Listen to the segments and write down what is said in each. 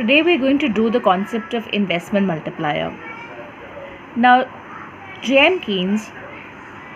Today we're going to do the concept of investment multiplier. Now, J.M. Keynes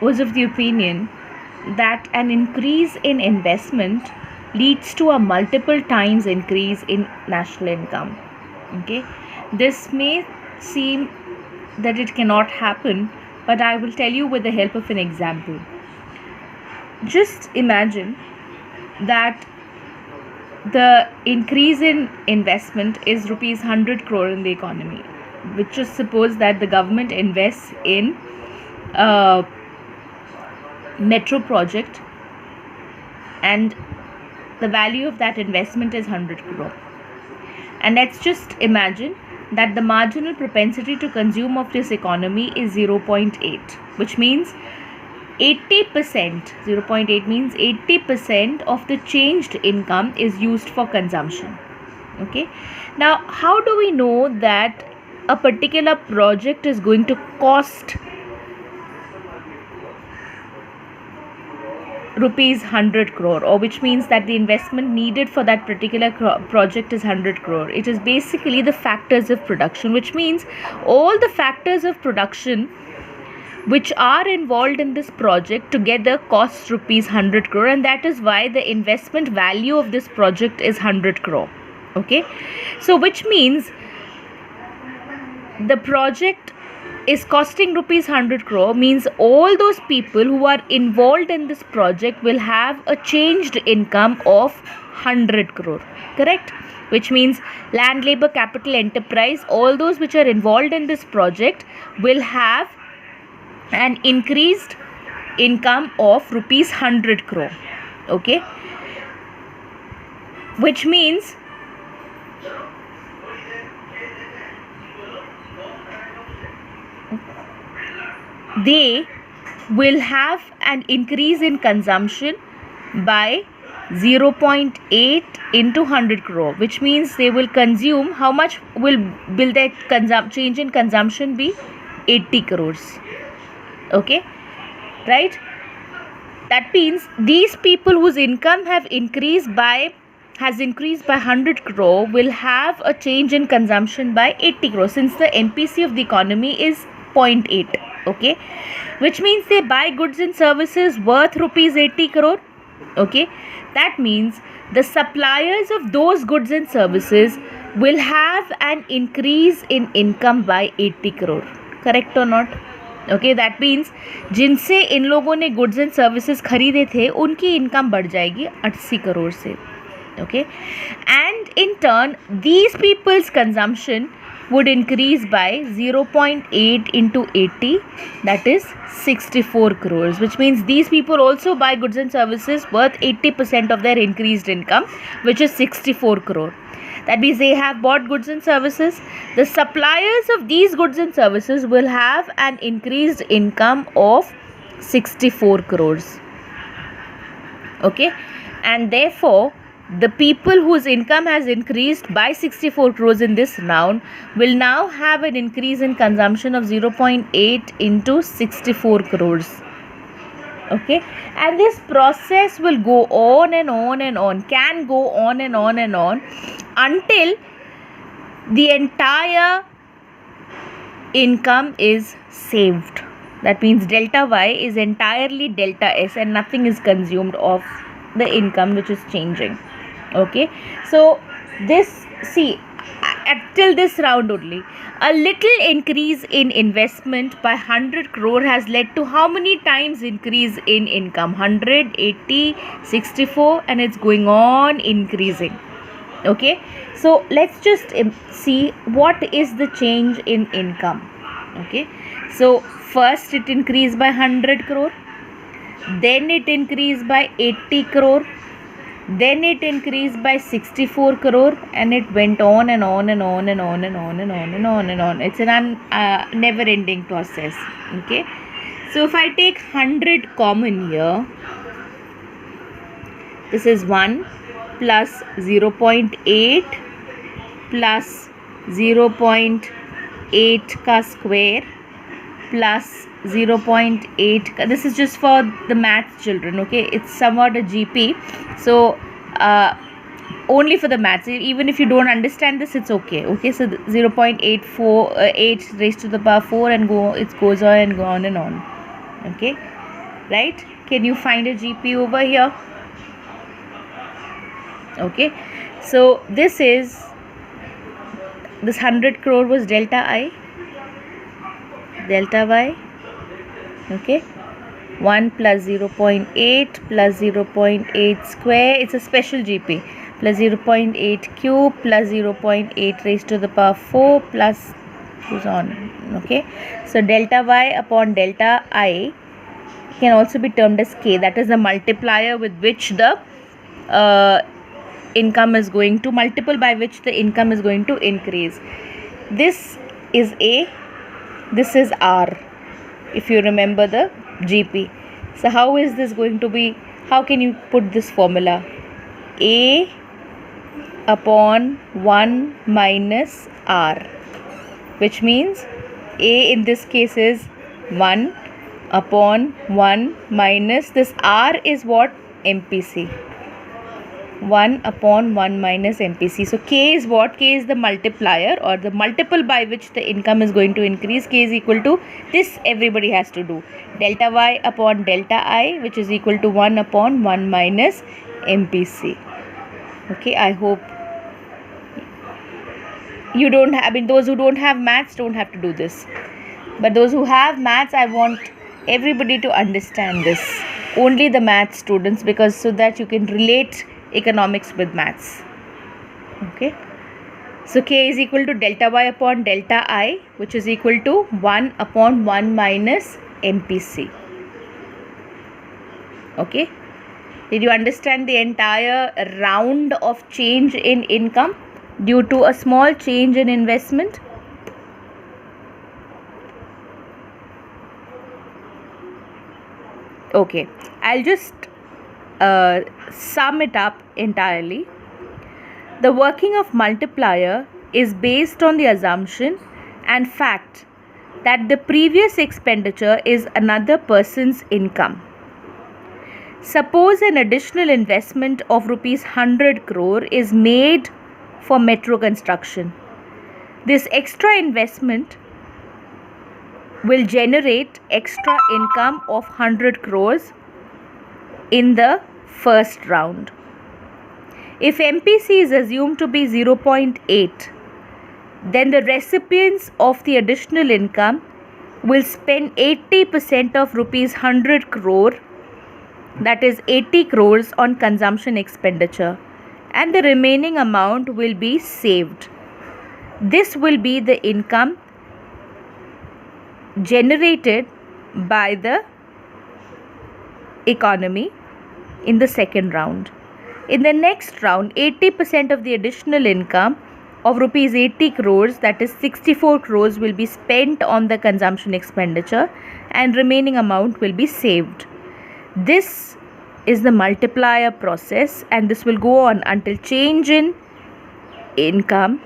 was of the opinion that an increase in investment leads to a multiple times increase in national income. Okay, this may seem that it cannot happen, but I will tell you with the help of an example. Just imagine that the increase in investment is rupees 100 crore in the economy, which just suppose that the government invests in a metro project and the value of that investment is 100 crore. And let's just imagine that the marginal propensity to consume of this economy is 0.8, which means 80%, 0.8 means 80% of the changed income is used for consumption. Okay, now how do we know that a particular project is going to cost rupees 100 crore, or which means that the investment needed for that particular project is 100 crore? It is basically the factors of production, which means all the factors of production which are involved in this project together costs rupees 100 crore, and that is why the investment value of this project is 100 crore. Okay, so which means the project is costing rupees 100 crore means all those people who are involved in this project will have a changed income of 100 crore, correct? Which means land, labor, capital, enterprise, all those which are involved in this project will have an increased income of rupees 100 crore. Okay, which means they will have an increase in consumption by 0.8 into 100 crore, which means they will consume, how much will their change in consumption be? 80 crores. Okay, right? That means these people whose income has increased by 100 crore will have a change in consumption by 80 crore, since the MPC of the economy is 0.8. Okay, which means they buy goods and services worth rupees 80 crore. Okay, that means the suppliers of those goods and services will have an increase in income by 80 crore. Correct or not? Okay, that means जिनसे इन लोगों ने goods and services खरीदे थे उनकी income बढ़ जाएगी 80 करोड़ से. Okay, and in turn these people's consumption would increase by 0.8 into 80, that is 64 crores, which means these people also buy goods and services worth 80% of their increased income, which is 64 crore. That means they have bought goods and services. The suppliers of these goods and services will have an increased income of 64 crores. Okay, and therefore the people whose income has increased by 64 crores in this round will now have an increase in consumption of 0.8 into 64 crores. Okay, and this process will go on and on and on, can go on and on and on until the entire income is saved. That means delta Y is entirely delta S and nothing is consumed of the income which is changing. Okay, so this, see, till this round only, a little increase in investment by 100 crore has led to how many times increase in income? 100, 80, 64, and it's going on increasing. Okay, so let's just see what is the change in income. Okay, so first it increased by 100 crore, then it increased by 80 crore, then it increased by 64 crore, and it went on and on and on and on and on and on and on and on. It's an never ending process. Okay, so if I take 100 common here, this is 1 plus 0.8 plus 0.8 ka square plus 0.8. This is just for the math children. Okay, it's somewhat a GP. So only for the maths. Even if you don't understand this, it's okay. Okay, so 0.848 raised to the power 4 and it goes on and go on and on. Okay, right? Can you find a GP over here? Okay, so this 100 crore was delta I, delta Y. Okay, 1 plus 0.8 plus 0.8 square, it's a special GP, plus 0.8 cube plus 0.8 raised to the power 4 plus goes on. Okay, so delta Y upon delta I can also be termed as K, that is the multiplier with which the income is going to, multiple by which the income is going to increase. This is A, this is R, if you remember the GP. So how is this going to be, how can you put this formula? A upon 1 minus R, which means A in this case is 1 upon 1 minus this R is what? MPC. 1 upon 1 minus MPC. So K is what? K is the multiplier or the multiple by which the income is going to increase. K is equal to this, everybody has to do. Delta Y upon delta I, which is equal to 1 upon 1 minus MPC. Okay, I hope you don't have, I mean those who don't have maths don't have to do this. But those who have maths, I want everybody to understand this. Only the maths students, because so that you can relate economics with maths. Okay, so K is equal to delta Y upon delta I, which is equal to 1 upon 1 minus MPC. Okay, did you understand the entire round of change in income due to a small change in investment? Okay, I'll just sum it up entirely. The working of multiplier is based on the assumption and fact that the previous expenditure is another person's income. Suppose an additional investment of rupees 100 crore is made for metro construction. This extra investment will generate extra income of 100 crores in the first round. If MPC is assumed to be 0.8, then the recipients of the additional income will spend 80% of rupees 100 crore, that is 80 crores on consumption expenditure, and the remaining amount will be saved. This will be the income generated by the economy in the second round. In the next round, 80% of the additional income of rupees 80 crores, that is 64 crores, will be spent on the consumption expenditure and remaining amount will be saved. This is the multiplier process, and this will go on until change in income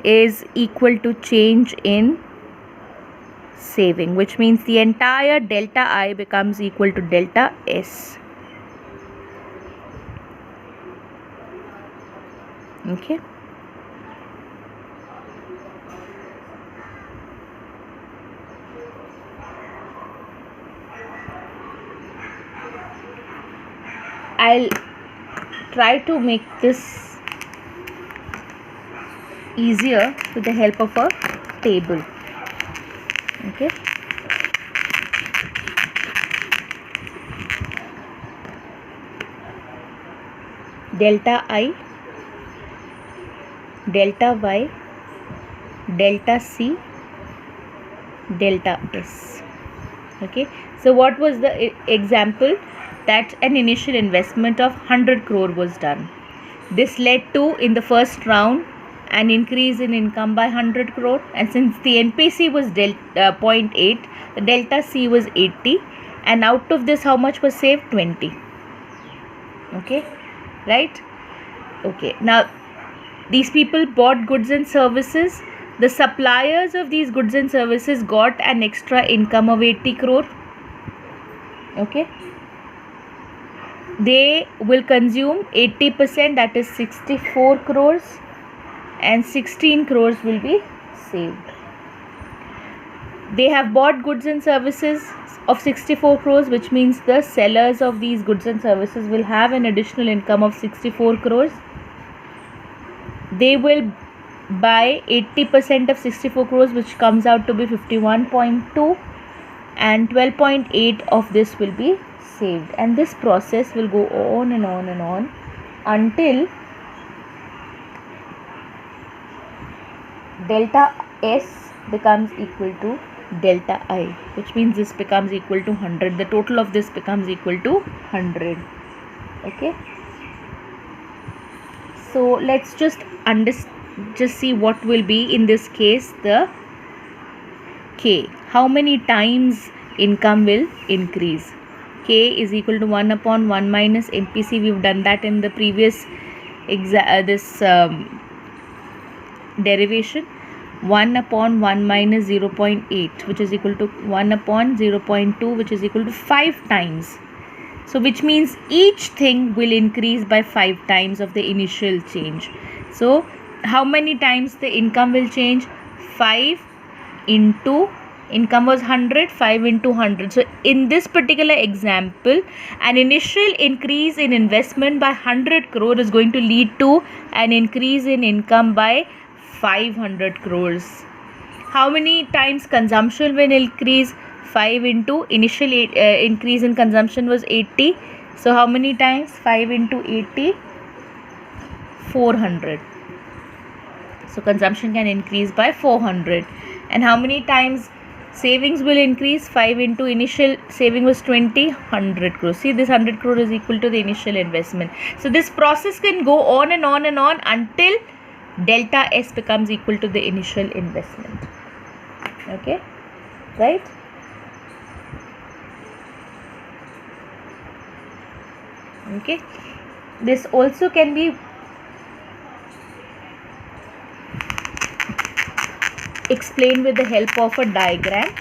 is equal to change in saving, which means the entire delta I becomes equal to delta S. Okay. I'll try to make this easier with the help of a table. Okay. Delta I, delta Y, delta C, delta S. Okay, so what was the example? That an initial investment of 100 crore was done. This led to, in the first round, an increase in income by 100 crore, and since the MPC was 0.8, the delta C was 80, and out of this how much was saved? 20. Okay, right? Okay, now these people bought goods and services. The suppliers of these goods and services got an extra income of 80 crore. Okay, they will consume 80%, that is 64 crores, and 16 crores will be saved. They have bought goods and services of 64 crores, which means the sellers of these goods and services will have an additional income of 64 crores. They will buy 80% of 64 crores, which comes out to be 51.2, and 12.8 of this will be saved, and this process will go on and on and on until delta S becomes equal to delta I, which means this becomes equal to 100. The total of this becomes equal to 100. Okay, so let's just see what will be in this case the K. How many times income will increase? K is equal to 1 upon 1 minus MPC. We've done that in the previous derivation. 1 upon 1 minus 0.8, which is equal to 1 upon 0.2, which is equal to 5 times. So which means each thing will increase by 5 times of the initial change. So how many times the income will change? 5 into, income was 100, 5 into 100. So in this particular example, an initial increase in investment by 100 crore is going to lead to an increase in income by 500 crores. How many times consumption will increase? 5 into initial increase in consumption was 80. So how many times? 5 into 80, 400. So consumption can increase by 400. And how many times savings will increase? 5 into initial saving was 20, 100 crores. See, this 100 crore is equal to the initial investment. So this process can go on and on and on until delta S becomes equal to the initial investment. Okay, right? Okay, this also can be explained with the help of a diagram.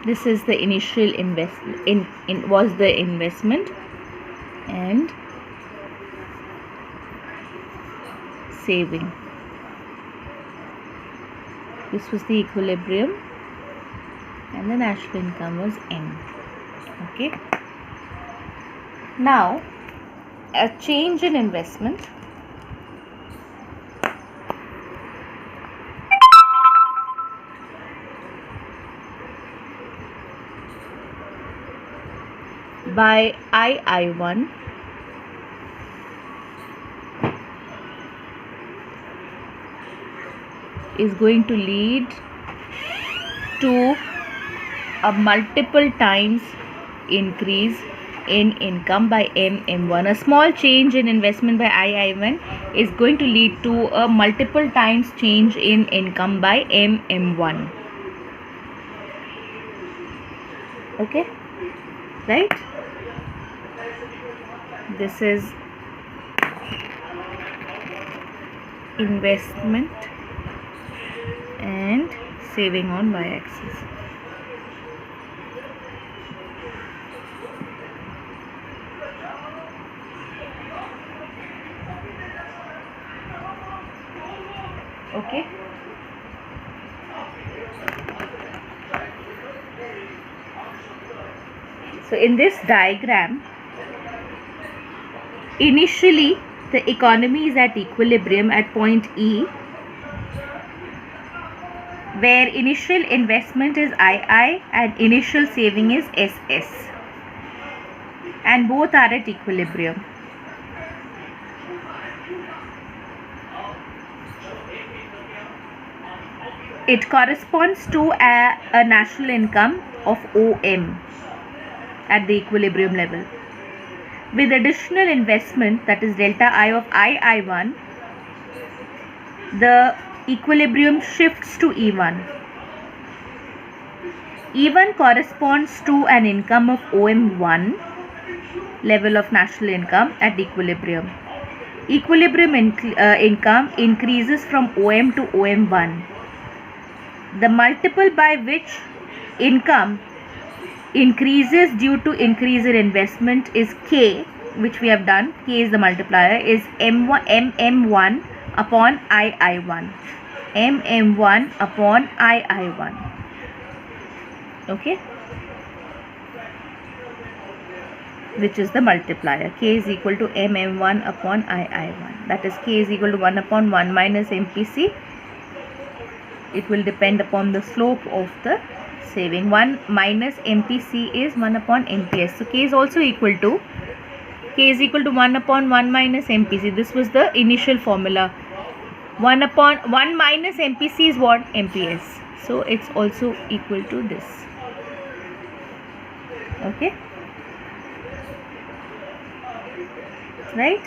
This is the initial investment was the investment, and saving. This was the equilibrium, and the national income was N. Okay. Now, a change in investment by II1 is going to lead to a multiple times increase in income by MM1. A small change in investment by II1 is going to lead to a multiple times change in income by MM1. Okay, right? This is investment and saving on y-axis. Okay. So in this diagram, initially the economy is at equilibrium at point E, where initial investment is II and initial saving is SS, and both are at equilibrium. It corresponds to a national income of OM at the equilibrium level. With additional investment, that is delta I of I1, the equilibrium shifts to E1. E1 corresponds to an income of OM1, level of national income at equilibrium. Equilibrium income increases from OM to OM1. The multiple by which income increases due to increase in investment is K, which we have done. K is the multiplier, is MM1 upon II1. MM1 upon II1. Okay, which is the multiplier. K is equal to MM1 upon II1. That is, K is equal to 1 upon 1 minus MPC. It will depend upon the slope of the saving. 1 minus MPC is 1 upon MPS. So K is also equal to 1 upon 1 minus MPC. This was the initial formula. 1 minus MPC is what? MPS. So it's also equal to this. Okay, right?